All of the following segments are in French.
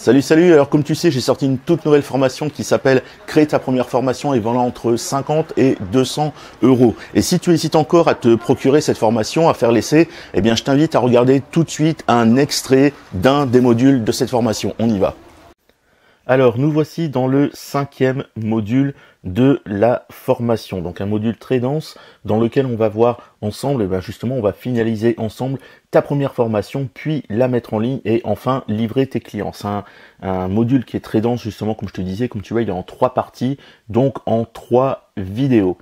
Salut, alors comme tu sais, j'ai sorti une toute nouvelle formation qui s'appelle Créer ta première formation et vend entre 50 et 200 euros. Et si tu hésites encore à te procurer cette formation, à faire l'essai, eh bien je t'invite à regarder tout de suite un extrait d'un des modules de cette formation. On y va. Alors, nous voici dans le 5e module de la formation. Donc, un module très dense dans lequel on va voir ensemble, et bien justement, on va finaliser ensemble ta première formation, puis la mettre en ligne et enfin livrer tes clients. C'est un module qui est très dense, justement, comme je te disais, comme tu vois, il est en 3 parties, donc en 3 vidéos.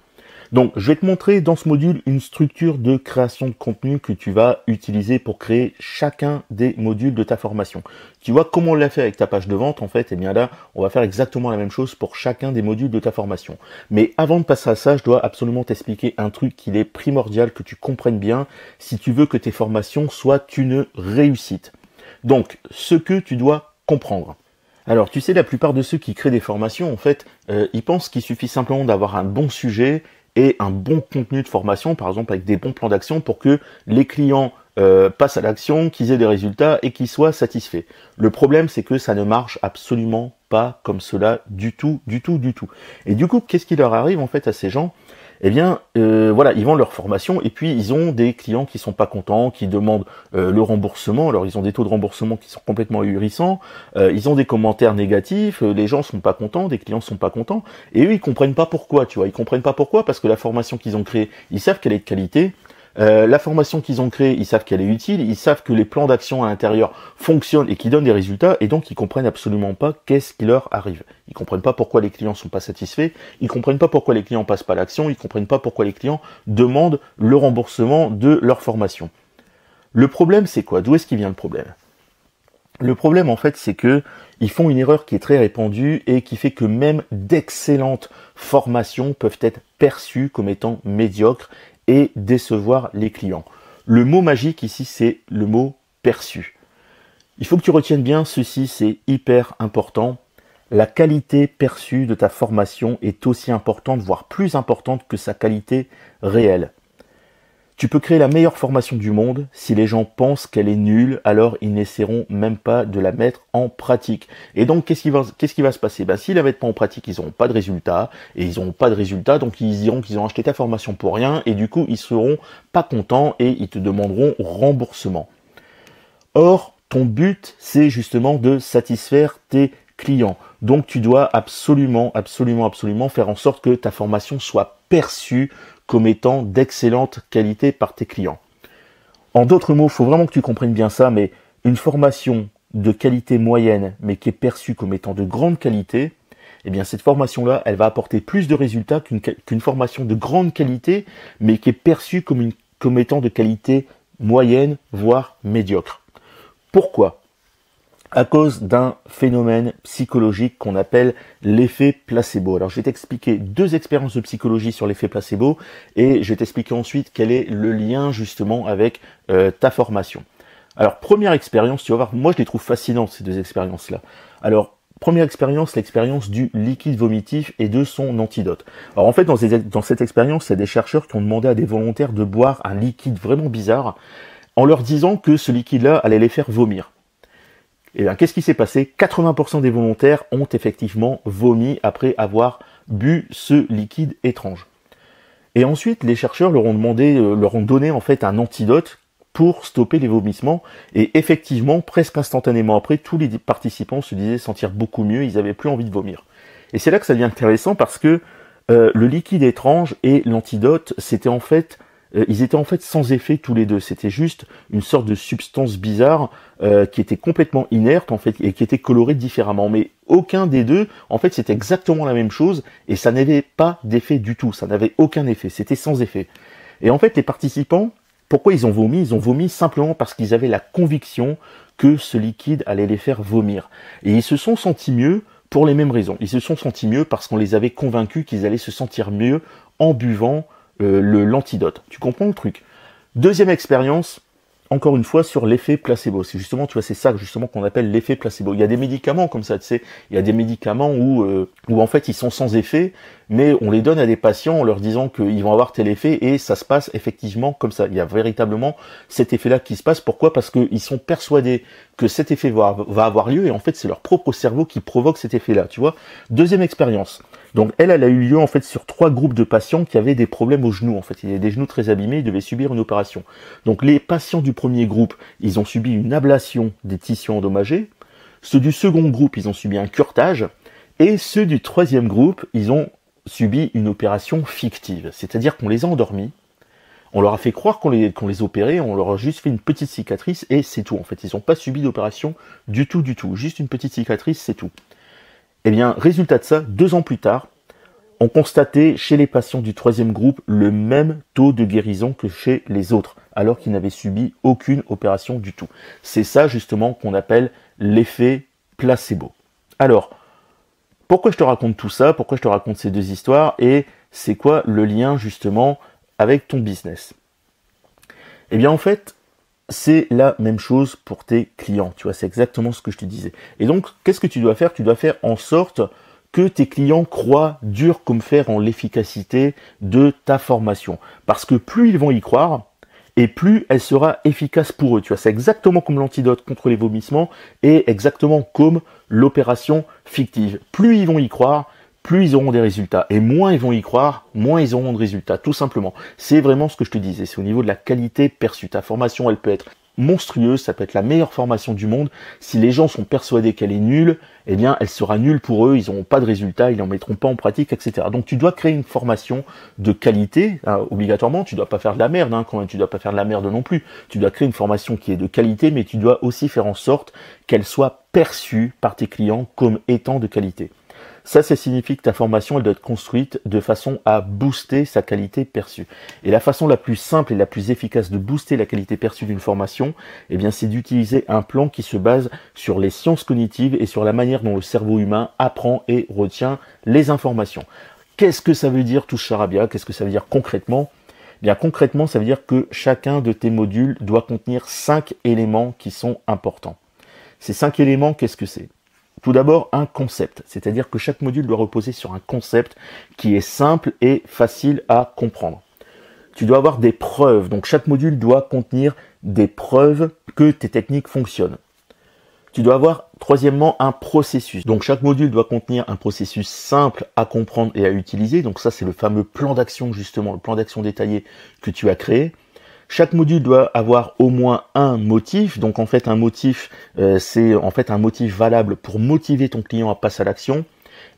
Donc, je vais te montrer dans ce module une structure de création de contenu que tu vas utiliser pour créer chacun des modules de ta formation. Tu vois comment on l'a fait avec ta page de vente, en fait, et bien là, on va faire exactement la même chose pour chacun des modules de ta formation. Mais avant de passer à ça, je dois absolument t'expliquer un truc qu'il est primordial que tu comprennes bien si tu veux que tes formations soient une réussite. Donc, ce que tu dois comprendre. Alors, tu sais, la plupart de ceux qui créent des formations, en fait, ils pensent qu'il suffit simplement d'avoir un bon sujet et un bon contenu de formation, par exemple avec des bons plans d'action pour que les clients passent à l'action, qu'ils aient des résultats et qu'ils soient satisfaits. Le problème, c'est que ça ne marche absolument pas comme cela du tout. Et du coup, qu'est-ce qui leur arrive en fait à ces gens ? Eh bien, voilà, ils vendent leur formation et puis ils ont des clients qui sont pas contents, qui demandent le remboursement. Alors, ils ont des taux de remboursement qui sont complètement ahurissants. Ils ont des commentaires négatifs. Les gens sont pas contents, des clients sont pas contents. Et eux, ils comprennent pas pourquoi, tu vois. Ils comprennent pas pourquoi parce que la formation qu'ils ont créée, ils savent qu'elle est de qualité. La formation qu'ils ont créée, ils savent qu'elle est utile, ils savent que les plans d'action à l'intérieur fonctionnent et qu'ils donnent des résultats, et donc ils comprennent absolument pas qu'est-ce qui leur arrive. Ils comprennent pas pourquoi les clients sont pas satisfaits, ils comprennent pas pourquoi les clients passent pas à l'action, ils comprennent pas pourquoi les clients demandent le remboursement de leur formation. Le problème, c'est quoi ? D'où est-ce qu'il vient le problème ? Le problème, en fait, c'est que ils font une erreur qui est très répandue et qui fait que même d'excellentes formations peuvent être perçues comme étant médiocres et décevoir les clients. Le mot magique ici, c'est le mot perçu. Il faut que tu retiennes bien ceci, c'est hyper important. La qualité perçue de ta formation est aussi importante, voire plus importante que sa qualité réelle. Tu peux créer la meilleure formation du monde, si les gens pensent qu'elle est nulle, alors ils n'essaieront même pas de la mettre en pratique. Et donc, qu'est-ce qui va se passer ? S'ils la mettent pas en pratique, ils n'auront pas de résultats, et ils n'auront pas de résultats, donc ils diront qu'ils ont acheté ta formation pour rien, et du coup, ils seront pas contents, et ils te demanderont remboursement. Or, ton but, c'est justement de satisfaire tes clients. Donc, tu dois absolument faire en sorte que ta formation soit perçue comme étant d'excellente qualité par tes clients. En d'autres mots, il faut vraiment que tu comprennes bien ça, mais une formation de qualité moyenne, mais qui est perçue comme étant de grande qualité, eh bien cette formation-là, elle va apporter plus de résultats qu'une formation de grande qualité, mais qui est perçue comme étant de qualité moyenne, voire médiocre. Pourquoi ? À cause d'un phénomène psychologique qu'on appelle l'effet placebo. Alors je vais t'expliquer 2 expériences de psychologie sur l'effet placebo et je vais t'expliquer ensuite quel est le lien justement avec ta formation. Alors première expérience, tu vas voir, moi je les trouve fascinantes ces 2 expériences-là. Alors première expérience, l'expérience du liquide vomitif et de son antidote. Alors en fait dans cette expérience, il y a des chercheurs qui ont demandé à des volontaires de boire un liquide vraiment bizarre en leur disant que ce liquide-là allait les faire vomir. Et bien, qu'est-ce qui s'est passé ? 80% des volontaires ont effectivement vomi après avoir bu ce liquide étrange. Et ensuite, les chercheurs leur ont donné en fait un antidote pour stopper les vomissements. Et effectivement, presque instantanément après, tous les participants se disaient sentir beaucoup mieux, ils n'avaient plus envie de vomir. Et c'est là que ça devient intéressant parce que le liquide étrange et l'antidote, ils étaient en fait sans effet tous les deux. C'était juste une sorte de substance bizarre qui était complètement inerte en fait et qui était colorée différemment. Mais aucun des deux, en fait, c'était exactement la même chose et ça n'avait pas d'effet du tout. Ça n'avait aucun effet. C'était sans effet. Et en fait, les participants, pourquoi ils ont vomi ? Ils ont vomi simplement parce qu'ils avaient la conviction que ce liquide allait les faire vomir. Et ils se sont sentis mieux pour les mêmes raisons. Ils se sont sentis mieux parce qu'on les avait convaincus qu'ils allaient se sentir mieux en buvant l'antidote. Tu comprends le truc ? Deuxième expérience, encore une fois sur l'effet placebo. C'est justement, tu vois, c'est ça justement qu'on appelle l'effet placebo. Il y a des médicaments comme ça, tu sais, il y a des médicaments où en fait ils sont sans effet, mais on les donne à des patients en leur disant qu'ils vont avoir tel effet et ça se passe effectivement comme ça. Il y a véritablement cet effet-là qui se passe. Pourquoi? Parce qu'ils sont persuadés que cet effet va avoir lieu et en fait c'est leur propre cerveau qui provoque cet effet-là, tu vois. Deuxième expérience. Donc elle a eu lieu en fait sur 3 groupes de patients qui avaient des problèmes aux genoux. En fait, il y avait des genoux très abîmés, ils devaient subir une opération. Donc les patients du premier groupe, ils ont subi une ablation des tissus endommagés. Ceux du second groupe, ils ont subi un curetage. Et ceux du troisième groupe, ils ont subi une opération fictive. C'est-à-dire qu'on les a endormis, on leur a fait croire qu'on les opérait, on leur a juste fait une petite cicatrice et c'est tout. En fait, ils n'ont pas subi d'opération du tout. Juste une petite cicatrice, c'est tout. Eh bien, résultat de ça, 2 ans plus tard, on constatait chez les patients du troisième groupe le même taux de guérison que chez les autres, alors qu'ils n'avaient subi aucune opération du tout. C'est ça justement qu'on appelle l'effet placebo. Alors, pourquoi je te raconte tout ça? Pourquoi je te raconte ces 2 histoires? Et c'est quoi le lien justement avec ton business? Eh bien en fait, c'est la même chose pour tes clients, tu vois, c'est exactement ce que je te disais. Et donc, qu'est-ce que tu dois faire? Tu dois faire en sorte que tes clients croient dur comme fer en l'efficacité de ta formation. Parce que plus ils vont y croire, et plus elle sera efficace pour eux. Tu vois, c'est exactement comme l'antidote contre les vomissements et exactement comme l'opération fictive. Plus ils vont y croire, plus ils auront des résultats. Et moins ils vont y croire, moins ils auront de résultats, tout simplement. C'est vraiment ce que je te disais, c'est au niveau de la qualité perçue. Ta formation, elle peut être monstrueuse, ça peut être la meilleure formation du monde. Si les gens sont persuadés qu'elle est nulle, eh bien, elle sera nulle pour eux, ils n'auront pas de résultats, ils n'en mettront pas en pratique, etc. Donc, tu dois créer une formation de qualité, obligatoirement. Tu dois pas faire de la merde, quand même, tu dois pas faire de la merde non plus. Tu dois créer une formation qui est de qualité, mais tu dois aussi faire en sorte qu'elle soit perçue par tes clients comme étant de qualité. Ça signifie que ta formation, elle doit être construite de façon à booster sa qualité perçue. Et la façon la plus simple et la plus efficace de booster la qualité perçue d'une formation, eh bien, c'est d'utiliser un plan qui se base sur les sciences cognitives et sur la manière dont le cerveau humain apprend et retient les informations. Qu'est-ce que ça veut dire tout ce charabia? Qu'est-ce que ça veut dire concrètement? Eh bien, concrètement, ça veut dire que chacun de tes modules doit contenir 5 éléments qui sont importants. Ces 5 éléments, qu'est-ce que c'est? Tout d'abord, un concept, c'est-à-dire que chaque module doit reposer sur un concept qui est simple et facile à comprendre. Tu dois avoir des preuves, donc chaque module doit contenir des preuves que tes techniques fonctionnent. Tu dois avoir, troisièmement, un processus. Donc chaque module doit contenir un processus simple à comprendre et à utiliser. Donc ça, c'est le fameux plan d'action, justement, le plan d'action détaillé que tu as créé. Chaque module doit avoir au moins un motif. Donc en fait un motif, c'est en fait un motif valable pour motiver ton client à passer à l'action.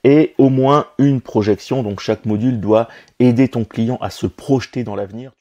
Et au moins une projection. Donc chaque module doit aider ton client à se projeter dans l'avenir.